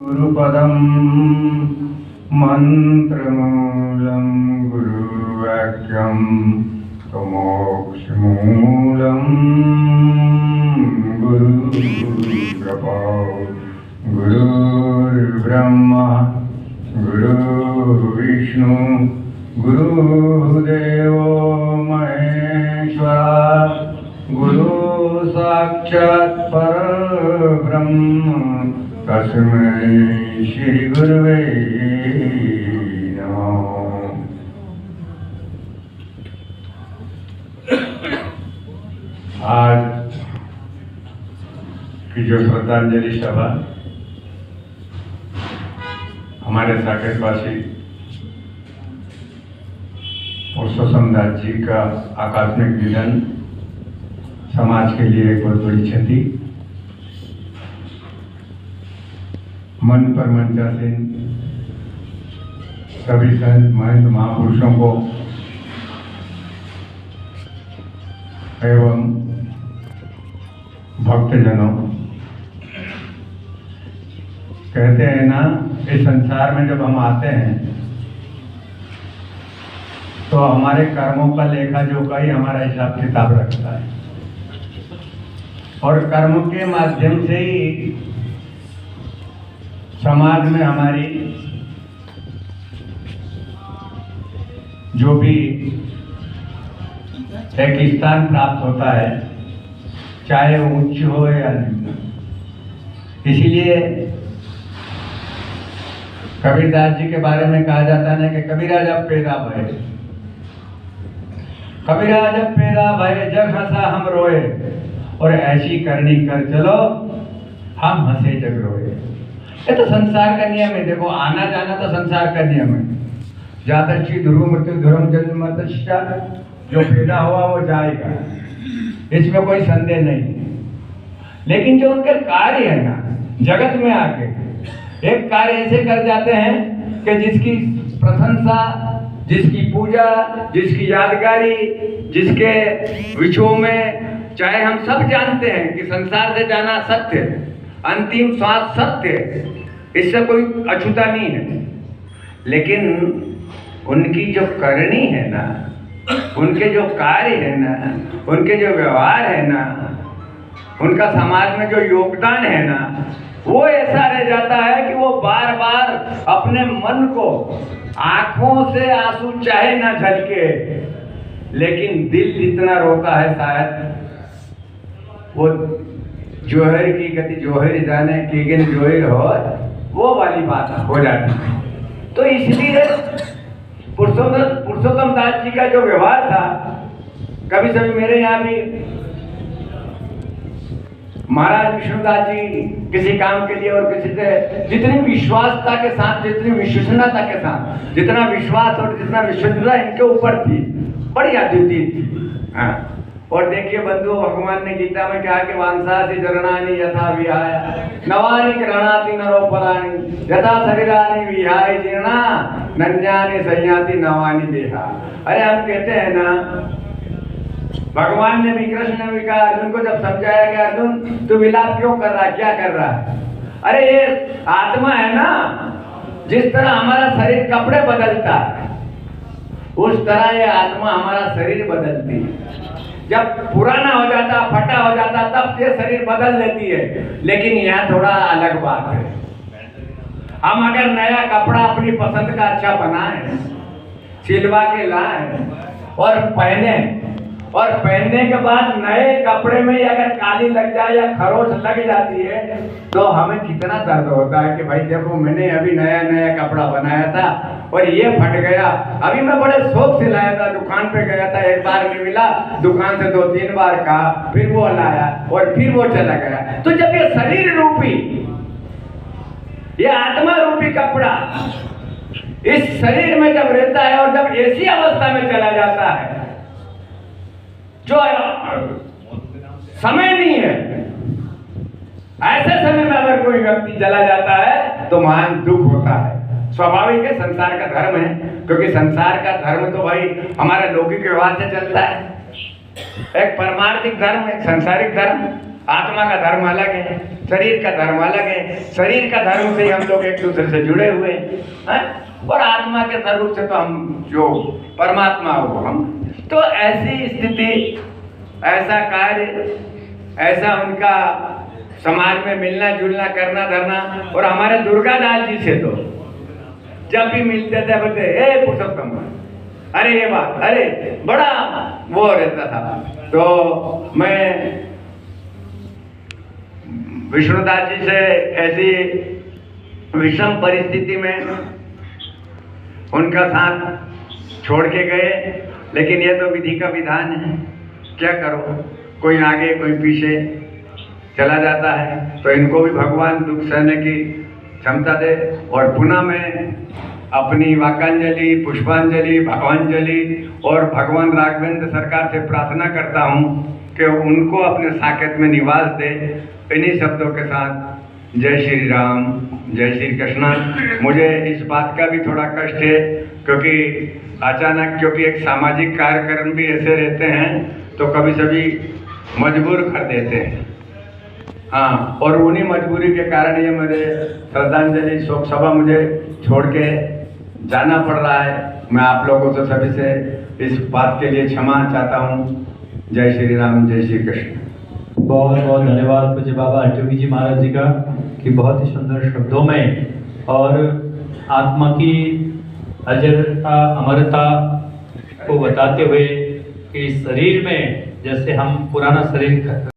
गुरुपदं मंत्रमूलं गुरुवाक्यं तमोक्षमूलं गुरुकृपा गुरुर्ब्रह्मा गुरुर्विष्णु गुरुदेवो महेश्वरा गुरु साक्षात् परब्रह्म तस्मै श्री गुरुवे नमः। आज की जो श्रद्धांजलि सभा हमारे साकेतवासी पुरुषोत्तम दास जी का आकस्मिक निधन समाज के लिए एक बहुत बड़ी क्षति। मन पर मंचासीन सभी संत महंत महापुरुषों को एवं भक्तजनों, कहते हैं ना, इस संसार में जब हम आते हैं तो हमारे कर्मों का लेखा जोखा ही हमारा हिसाब किताब रखता है और कर्म के माध्यम से ही समाज में हमारी जो भी एक स्थान प्राप्त होता है, चाहे वो उच्च हो या निम्न। इसीलिए कबीरदास जी के बारे में कहा जाता है कि कबीरा जब पैदा भय, कबीरा जब पैदा भय जग हंसा हम रोए, और ऐसी करनी कर चलो हम हंसे जग रोए। ये तो संसार का नियम है। देखो, आना जाना तो संसार का नियम है। जातश्ची ध्रुव मृत्यु ध्रुवम जन्म मतश्चा, जो पैदा हुआ वो जाएगा, इसमें कोई संदेह नहीं। लेकिन जो उनके कार्य है ना, जगत में आके एक कार्य ऐसे कर जाते हैं कि जिसकी प्रशंसा, जिसकी पूजा, जिसकी यादगारी, जिसके विषयों में चाहे हम सब जानते हैं कि संसार से जाना सत्य है, अंतिम श्वास सत्य है, इससे कोई अछूता नहीं है। लेकिन उनकी जो करनी है ना, उनके जो कार्य है ना, उनके जो व्यवहार है ना, उनका समाज में जो योगदान है ना, वो ऐसा रह जाता है कि वो बार बार अपने मन को, आंखों से आंसू चाहे ना झलके, लेकिन दिल जितना रोता है शायद वो जोहर की गति जोहर जाने की गिन जोहर हो, वो वाली बात हो जाती है। तो इसलिए पुरुषोत्तम दास जी का जो व्यवहार था, कभी सभी मेरे यहाँ भी महाराज विष्णुदास जी किसी काम के लिए और किसी से जितनी विश्वासता के साथ, जितनी विश्वसनीयता के साथ, जितना विश्वास और जितना विश्वसनीयता इनके ऊपर थी, बड़ी अद्वितीय थी। हाँ, और देखिए बंधु, भगवान ने गीता में कहा कि वांसासी चरणानि यथा विहाय नवानि गृह्णाति नरोपराणि यथा शरीरानि विहाय जीर्णा नन्यानि संयाति नवानि देहा। अरे हम कहते हैं ना, भगवान ने भी, कृष्ण ने भी कहा अर्जुन को, जब समझाया कि अर्जुन तू विलाप क्यों कर रहा है, क्या कर रहा है? अरे ये आत्मा है ना, जिस तरह हमारा शरीर कपड़े बदलता है, उस तरह ये आत्मा हमारा शरीर बदलती है। जब पुराना हो जाता, फटा हो जाता, तब ये शरीर बदल लेती है। लेकिन यहाँ थोड़ा अलग बात है। हम अगर नया कपड़ा अपनी पसंद का अच्छा बनाए, सिलवा के लाए और पहने, और पहनने के बाद नए कपड़े में अगर काली लग जाए या खरोच लग जाती है, तो हमें कितना दर्द होता है कि भाई देखो, मैंने अभी नया नया कपड़ा बनाया था और ये फट गया। अभी मैं बड़े शौक से लाया था, दुकान पे गया था, एक बार नहीं मिला, दुकान से 2-3 बार कहा, फिर वो लाया और फिर वो चला गया। तो जब ये शरीर रूपी, ये आत्मा रूपी कपड़ा इस शरीर में जब रहता है और जब ऐसी अवस्था में चला जाता है जो समय नहीं है, ऐसे समय में अगर कोई व्यक्ति चला जाता है तो महान दुख होता है। स्वाभाविक है, संसार का धर्म है, क्योंकि संसार का धर्म तो भाई हमारा लौकिक व्यवहार से चलता है। एक परमार्थिक धर्म, एक सांसारिक धर्म। आत्मा का धर्म अलग है, शरीर का धर्म अलग है। शरीर का धर्म से हम लोग एक दूसरे से जुड़े हुए हैं, और आत्मा के स्वरूप से तो हम जो परमात्मा हो हम। तो ऐसी स्थिति, ऐसा कार्य, ऐसा उनका समाज में मिलना जुलना करना धरना। और हमारे दुर्गादास जी से तो जब भी मिलते थे बोलते ए पुरुषोत्तम, अरे ये बात, अरे बड़ा वो रहता था। तो मैं विष्णुदास जी से ऐसी विषम परिस्थिति में उनका साथ छोड़ के गए, लेकिन ये तो विधि का विधान है, क्या करो, कोई आगे कोई पीछे चला जाता है। तो इनको भी भगवान दुख सहने की क्षमता दे। और पुनः मैं अपनी वाक्यांजलि, पुष्पांजलि, भावांजलि और भगवान राघवेंद्र सरकार से प्रार्थना करता हूँ कि उनको अपने साकेत में निवास दे। इन्हीं शब्दों के साथ जय श्री राम, जय श्री कृष्ण। मुझे इस बात का भी थोड़ा कष्ट है क्योंकि अचानक, क्योंकि एक सामाजिक कार्यक्रम भी ऐसे रहते हैं तो कभी सभी मजबूर कर देते हैं। हाँ, और उन्हीं मजबूरी के कारण ये मेरे श्रद्धांजलि शोक सभा मुझे छोड़ के जाना पड़ रहा है। मैं आप लोगों से सभी से इस बात के लिए क्षमा चाहता हूँ। जय श्री राम, जय श्री कृष्ण। बहुत बहुत धन्यवाद पूज्य बाबा हटयोगी जी महाराज जी का, कि बहुत ही सुंदर शब्दों में और आत्मा की अजरता अमरता को बताते हुए कि शरीर में जैसे हम पुराना शरीर